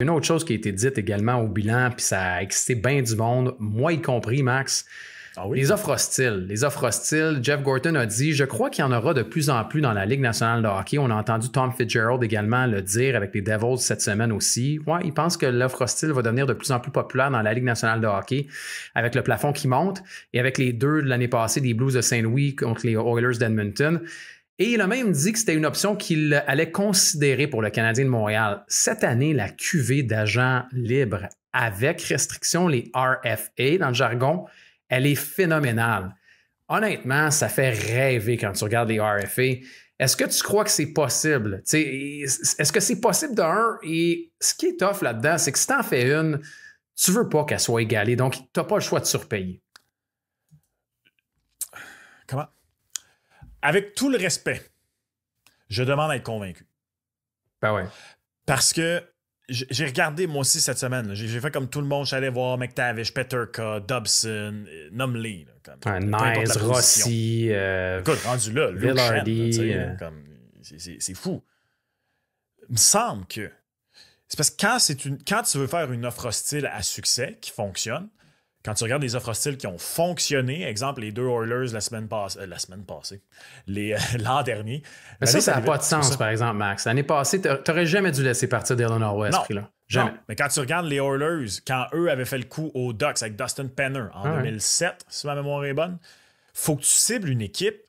Une autre chose qui a été dite également au bilan, puis ça a excité bien du monde, moi y compris, Max, Ah oui? les offres hostiles. Les offres hostiles, Jeff Gorton a dit, je crois qu'il y en aura de plus en plus dans la Ligue nationale de hockey. On a entendu Tom Fitzgerald également le dire avec les Devils cette semaine aussi. Ouais, il pense que l'offre hostile va devenir de plus en plus populaire dans la Ligue nationale de hockey avec le plafond qui monte et avec les deux de l'année passée des Blues de Saint-Louis contre les Oilers d'Edmonton. Et il a même dit que c'était une option qu'il allait considérer pour le Canadien de Montréal. Cette année, la cuvée d'agents libres avec restriction, les RFA dans le jargon, elle est phénoménale. Honnêtement, ça fait rêver quand tu regardes les RFA. Est-ce que tu crois que c'est possible? Est-ce que c'est possible d'un? Et ce qui est tough là-dedans, c'est que si tu en fais une, tu veux pas qu'elle soit égalée. Donc, tu n'as pas le choix de surpayer. Comment? Avec tout le respect, je demande à être convaincu. Ben ouais. Parce que j'ai regardé moi aussi cette semaine. J'ai fait comme tout le monde. J'allais voir McTavish, Peterka, Dobson, nomme-les. Nice, Rossi. Écoute, rendu là, Villardy. C'est fou. Il me semble que c'est parce que quand tu veux faire une offre hostile à succès qui fonctionne, quand tu regardes les offres hostiles qui ont fonctionné, exemple les deux Oilers la semaine passée, l'an dernier. Mais ça n'a pas de sens, par exemple, Max. L'année passée, tu n'aurais jamais dû laisser partir d'Illinois West. Non, jamais. Non, mais quand tu regardes les Oilers, quand eux avaient fait le coup aux Ducks avec Dustin Penner en 2007, si ma mémoire est bonne, faut que tu cibles une équipe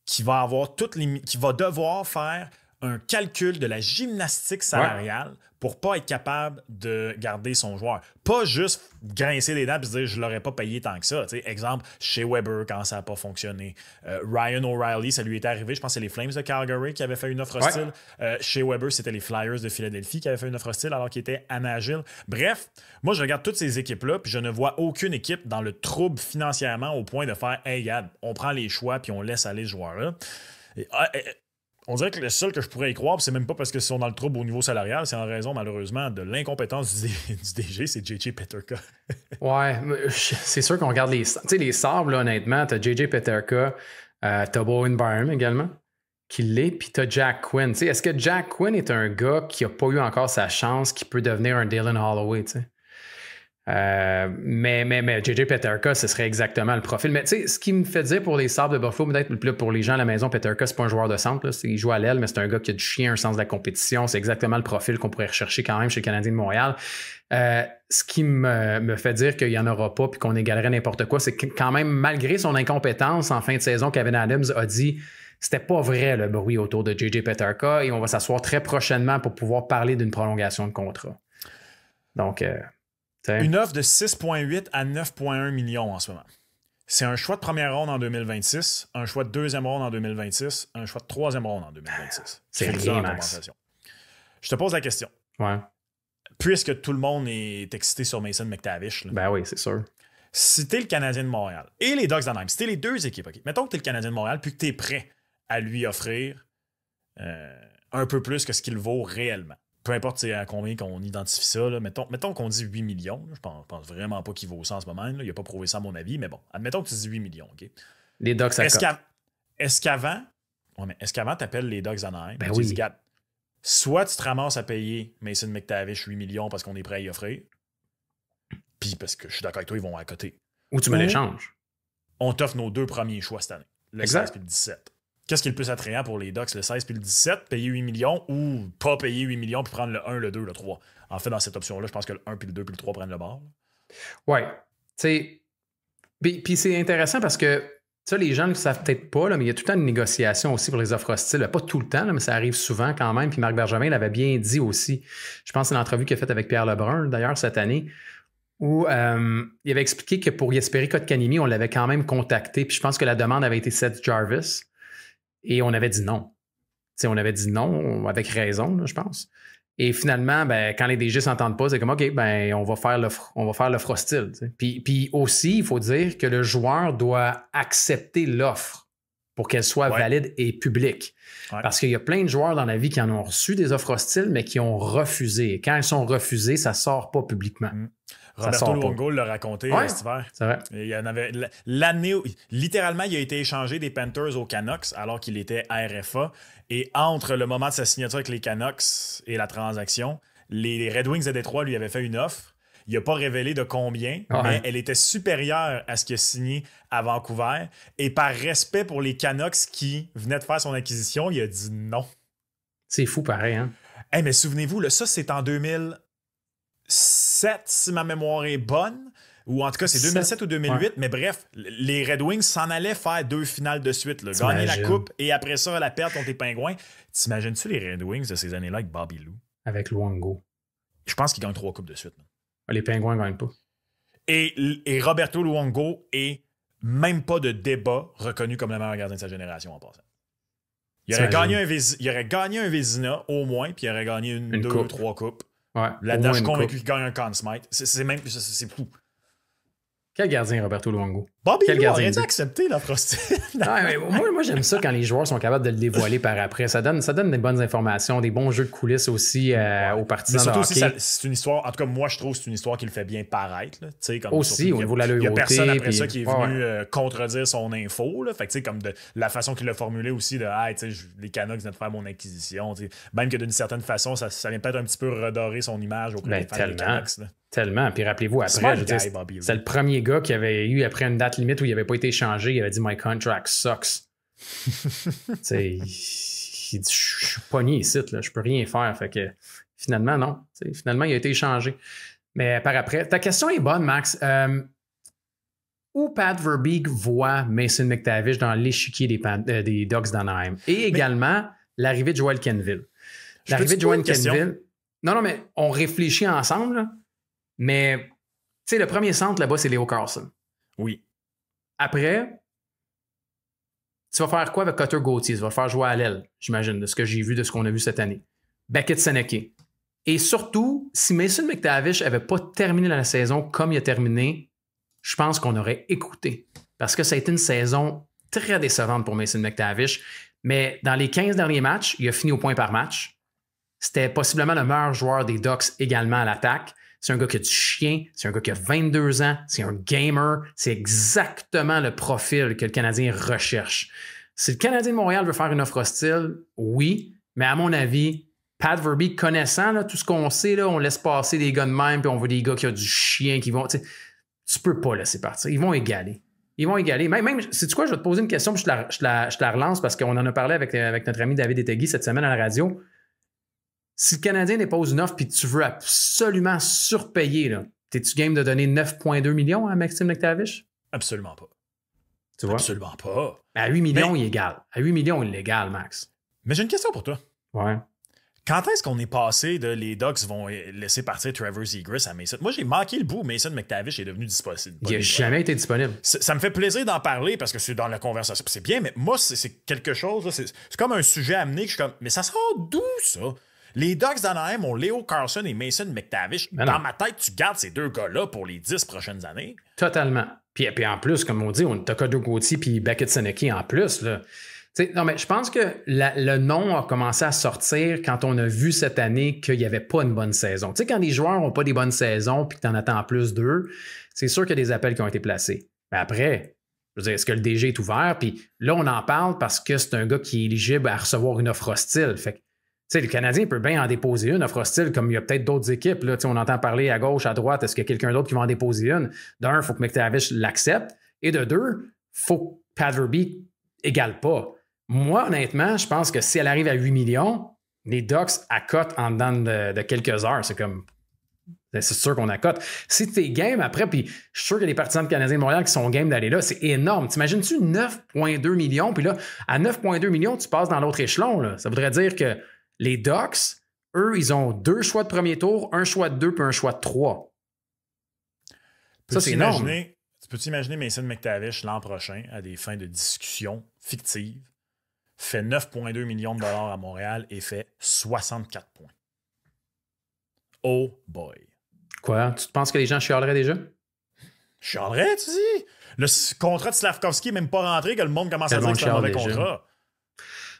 qui va avoir qui va devoir faire un calcul de la gymnastique salariale pour pas être capable de garder son joueur. Pas juste grincer les dents et se dire je l'aurais pas payé tant que ça. T'sais, exemple, chez Weber, quand ça n'a pas fonctionné. Ryan O'Reilly, ça lui était arrivé. Je pense que c'est les Flames de Calgary qui avaient fait une offre hostile. Chez Weber, c'était les Flyers de Philadelphie qui avaient fait une offre hostile alors qu'ils étaient à Nashville. Bref, moi, je regarde toutes ces équipes-là puis je ne vois aucune équipe dans le trouble financièrement au point de faire « Hey, regarde, on prend les choix puis on laisse aller ce joueur-là. » On dirait que le seul que je pourrais y croire, c'est même pas parce qu'ils sont dans le trouble au niveau salarial, c'est en raison, malheureusement, de l'incompétence du DG, c'est JJ Peterka. Ouais, c'est sûr qu'on regarde les sabres, là, honnêtement. T'as JJ Peterka, t'as Bowen Byram également, qui l'est, puis t'as Jack Quinn. T'sais, est-ce que Jack Quinn est un gars qui a pas eu encore sa chance, qui peut devenir un Dylan Holloway, tu sais? Mais JJ Peterka, ce serait exactement le profil. Mais tu sais, ce qui me fait dire pour les Sabres de Buffalo, peut-être pour les gens à la maison, Peterka, c'est pas un joueur de centre. Là. Il joue à l'aile, mais c'est un gars qui a du chien, un sens de la compétition. C'est exactement le profil qu'on pourrait rechercher quand même chez le Canadien de Montréal. Ce qui me fait dire qu'il n'y en aura pas puis qu'on égalerait n'importe quoi, c'est que quand même, malgré son incompétence en fin de saison, Kevin Adams a dit c'était pas vrai le bruit autour de JJ Peterka et on va s'asseoir très prochainement pour pouvoir parler d'une prolongation de contrat. Donc... Une offre de 6,8 à 9,1 millions en ce moment. C'est un choix de première ronde en 2026, un choix de deuxième ronde en 2026, un choix de troisième ronde en 2026. C'est rien, Max. Je te pose la question. Ouais. Puisque tout le monde est excité sur Mason McTavish. Là, ben oui, c'est sûr. Si t'es le Canadien de Montréal et les Ducks d'Anaheim, si t'es les deux équipes, okay, mettons que t'es le Canadien de Montréal puis que t'es prêt à lui offrir un peu plus que ce qu'il vaut réellement. Peu importe à combien qu'on identifie ça, là, mettons qu'on dit 8 millions. Là, je pense vraiment pas qu'il vaut ça en ce moment. Là, il n'a pas prouvé ça à mon avis, mais bon, admettons que tu dis 8 millions. Okay? Les Ducks, est-ce qu'avant, tu appelles les Ducks d'Anaheim ben tu oui. dis, regarde, soit tu te ramasses à payer Mason McTavish 8 millions parce qu'on est prêt à y offrir, puis parce que je suis d'accord avec toi, ils vont à côté. Ou tu me l'échanges. On t'offre nos deux premiers choix cette année, le 16 et le 17. Qu'est-ce qui est le plus attrayant pour les Ducks, le 16 puis le 17, payer 8 millions ou pas payer 8 millions puis prendre le 1, le 2, le 3? En fait, dans cette option-là, je pense que le 1 puis le 2 puis le 3 prennent le bord. Oui. Tu sais, puis c'est intéressant parce que ça, les gens ne le savent peut-être pas, là, mais il y a tout le temps une négociation aussi pour les offres hostiles. Pas tout le temps, là, mais ça arrive souvent quand même. Puis Marc Bergevin l'avait bien dit aussi. Je pense que c'est l'entrevue qu'il a faite avec Pierre Lebrun, d'ailleurs, cette année, où il avait expliqué que pour Jesperi Kotkaniemi, on l'avait quand même contacté. Puis je pense que la demande avait été Seth Jarvis. Et on avait dit non. T'sais, on avait dit non avec raison, là, je pense. Et finalement, ben, quand les DG ne s'entendent pas, c'est comme OK, ben, on va faire l'offre hostile. Puis aussi, il faut dire que le joueur doit accepter l'offre pour qu'elle soit valide et publique. Ouais. Parce qu'il y a plein de joueurs dans la vie qui en ont reçu des offres hostiles, mais qui ont refusé. Et quand elles sont refusées, ça ne sort pas publiquement. Roberto Luongo l'a raconté cet hiver. C'est vrai. Il y en avait l'année où, littéralement, il a été échangé des Panthers aux Canucks alors qu'il était à RFA. Et entre le moment de sa signature avec les Canucks et la transaction, les Red Wings de Détroit lui avaient fait une offre. Il n'a pas révélé de combien, mais elle était supérieure à ce qu'il a signé à Vancouver. Et par respect pour les Canucks qui venaient de faire son acquisition, il a dit non. C'est fou pareil, hein? Hey, mais souvenez-vous, là, ça, c'est en 2007, si ma mémoire est bonne. Ou en tout cas, c'est 2007 ou 2008. Mais bref, les Red Wings s'en allaient faire 2 finales de suite. Là. Gagner la coupe et après ça, la perte contre les Pingouins. T'imagines-tu les Red Wings de ces années-là avec Bobby Lou? Avec Luongo. Je pense qu'ils gagnent 3 coupes de suite. Man. Les Pingouins ne gagnent pas. Et Roberto Luongo est même pas de débat reconnu comme le meilleur gardien de sa génération en passant. Il aurait gagné un Vézina au moins, puis il aurait gagné une 2 ou 3 coupes. Ouais, là-dedans, je suis convaincu qu'il gagne un Conn Smythe. C'est fou. Quel gardien, Roberto Luongo? Bobby Lou aurait-tu accepté la frostine? moi, j'aime ça quand les joueurs sont capables de le dévoiler par après. Ça donne des bonnes informations, des bons jeux de coulisses aussi aux partisans de hockey. Aussi, c'est une histoire, en tout cas, moi, je trouve que c'est une histoire qui le fait bien paraître. Là, comme aussi, au niveau de la loyauté. Il n'y a personne après ça qui est venu contredire son info. Là, fait que, comme de la façon qu'il l'a formulé aussi, de les Canucks viennent de faire mon acquisition. Même que d'une certaine façon, ça vient peut-être un petit peu redorer son image auprès des fans des Canucks. Là. Tellement. Puis rappelez-vous, après, c'est le premier gars qui avait eu, après une date limite où il n'avait pas été échangé, il avait dit « My contract sucks ». Il dit « Je suis pogné ici, là, je peux rien faire ». Fait que finalement, non. Finalement, il a été échangé. Mais par après, ta question est bonne, Max. Où Pat Verbeek voit Mason McTavish dans l'échiquier des Ducks d'Anaheim? Et également, l'arrivée de Joel Kenville. L'arrivée de Joel Kenville... Non, mais on réfléchit ensemble, là. Mais, tu sais, le premier centre là-bas, c'est Leo Carlson. Oui. Après, tu vas faire quoi avec Cutter Gauthier? Tu vas le faire jouer à l'aile, j'imagine, de ce que j'ai vu, de ce qu'on a vu cette année. Beckett Seneke. Et surtout, si Mason McTavish n'avait pas terminé la saison comme il a terminé, je pense qu'on aurait écouté. Parce que ça a été une saison très décevante pour Mason McTavish. Mais dans les 15 derniers matchs, il a fini au point par match. C'était possiblement le meilleur joueur des Ducks également à l'attaque. C'est un gars qui a du chien, c'est un gars qui a 22 ans, c'est un gamer. C'est exactement le profil que le Canadien recherche. Si le Canadien de Montréal veut faire une offre hostile, oui, mais à mon avis, Pat Verbeek connaissant là, tout ce qu'on sait, là, on laisse passer des gars de même, puis on veut des gars qui ont du chien, qui vont... Tu peux pas laisser partir. Ils vont égaler. Même sais-tu quoi, je vais te poser une question, puis je la relance parce qu'on en a parlé avec notre ami David Etegui cette semaine à la radio. Si le Canadien dépose une offre et que tu veux absolument surpayer, là, t'es-tu game de donner 9,2 millions à Maxime McTavish? Absolument pas. Tu vois? Absolument pas. À 8 millions, il est égal. À 8 millions, il est égal, Max. Mais j'ai une question pour toi. Ouais. Quand est-ce qu'on est passé de les Ducks vont laisser partir Trevor Zegras à Mason? Moi, j'ai manqué le bout où Mason McTavish est devenu disponible. Il n'a jamais été disponible. Ça me fait plaisir d'en parler parce que c'est dans la conversation. C'est bien, mais moi, c'est quelque chose. C'est comme un sujet amené que je suis comme. Mais ça sort d'où, ça? Les Ducks d'Anaheim ont Leo Carlson et Mason McTavish. Dans ma tête, tu gardes ces deux gars-là pour les 10 prochaines années. Totalement. Puis en plus, comme on dit, on a Cutter Gauthier puis Beckett Seneke en plus. Là. Non, mais je pense que le nom a commencé à sortir quand on a vu cette année qu'il n'y avait pas une bonne saison. Tu sais, quand les joueurs n'ont pas des bonnes saisons puis que tu en attends plus d'eux, c'est sûr qu'il y a des appels qui ont été placés. Mais après, je veux dire, est-ce que le DG est ouvert? Puis là, on en parle parce que c'est un gars qui est éligible à recevoir une offre hostile. Fait que, tu sais, le Canadien peut bien en déposer une offre hostile, comme il y a peut-être d'autres équipes. Là. On entend parler à gauche, à droite. Est-ce qu'il y a quelqu'un d'autre qui va en déposer une? D'un, il faut que McTavish l'accepte. Et de deux, il faut que Pat Verbeek égale pas. Moi, honnêtement, je pense que si elle arrive à 8 millions, les Ducks accotent en dedans de quelques heures. C'est comme... C'est sûr qu'on accote. Si tu es game après, puis je suis sûr qu'il y a des partisans de Canadiens de Montréal qui sont game d'aller là, c'est énorme. T'imagines-tu 9,2 millions? Puis là, à 9,2 millions, tu passes dans l'autre échelon. Là. Ça voudrait dire que les Ducks, eux, ils ont 2 choix de premier tour, un choix de 2 puis un choix de 3. Ça, c'est énorme. Peux-tu imaginer Mason McTavish l'an prochain, à des fins de discussion fictives, fait 9,2 millions de dollars à Montréal et fait 64 points? Oh boy. Quoi? Tu penses que les gens chialeraient déjà? Chialeraient, tu dis? Le contrat de Slavkovski n'est même pas rentré que le monde commence à dire que c'est un mauvais contrat.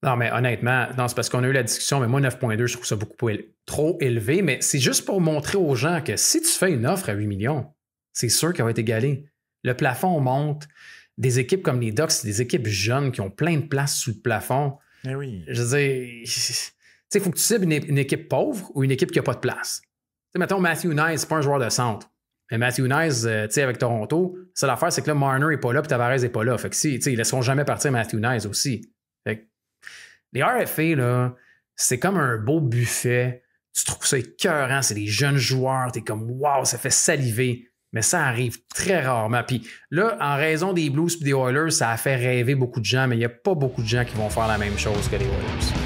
Non, mais honnêtement, non, c'est parce qu'on a eu la discussion, mais moi, 9,2, je trouve ça beaucoup trop élevé, mais c'est juste pour montrer aux gens que si tu fais une offre à 8 millions, c'est sûr qu'elle va être égalée. Le plafond monte. Des équipes comme les Ducks, c'est des équipes jeunes qui ont plein de place sous le plafond. Eh oui. Je veux dire, sais, il faut que tu cibles une équipe pauvre ou une équipe qui n'a pas de place. Tu sais, mettons, Matthew Nyes, c'est pas un joueur de centre. Mais Matthew Nyes, tu sais, avec Toronto, ça l'affaire, c'est que là, Marner n'est pas là, puis Tavares n'est pas là. Fait que si, tu sais, ils laisseront jamais partir Matthew Nyes aussi. Fait que les RFA, là, c'est comme un beau buffet. Tu trouves ça écœurant, c'est des jeunes joueurs, t'es comme, wow, ça fait saliver. Mais ça arrive très rarement. Puis là, en raison des Blues et des Oilers, ça a fait rêver beaucoup de gens, mais il n'y a pas beaucoup de gens qui vont faire la même chose que les Oilers.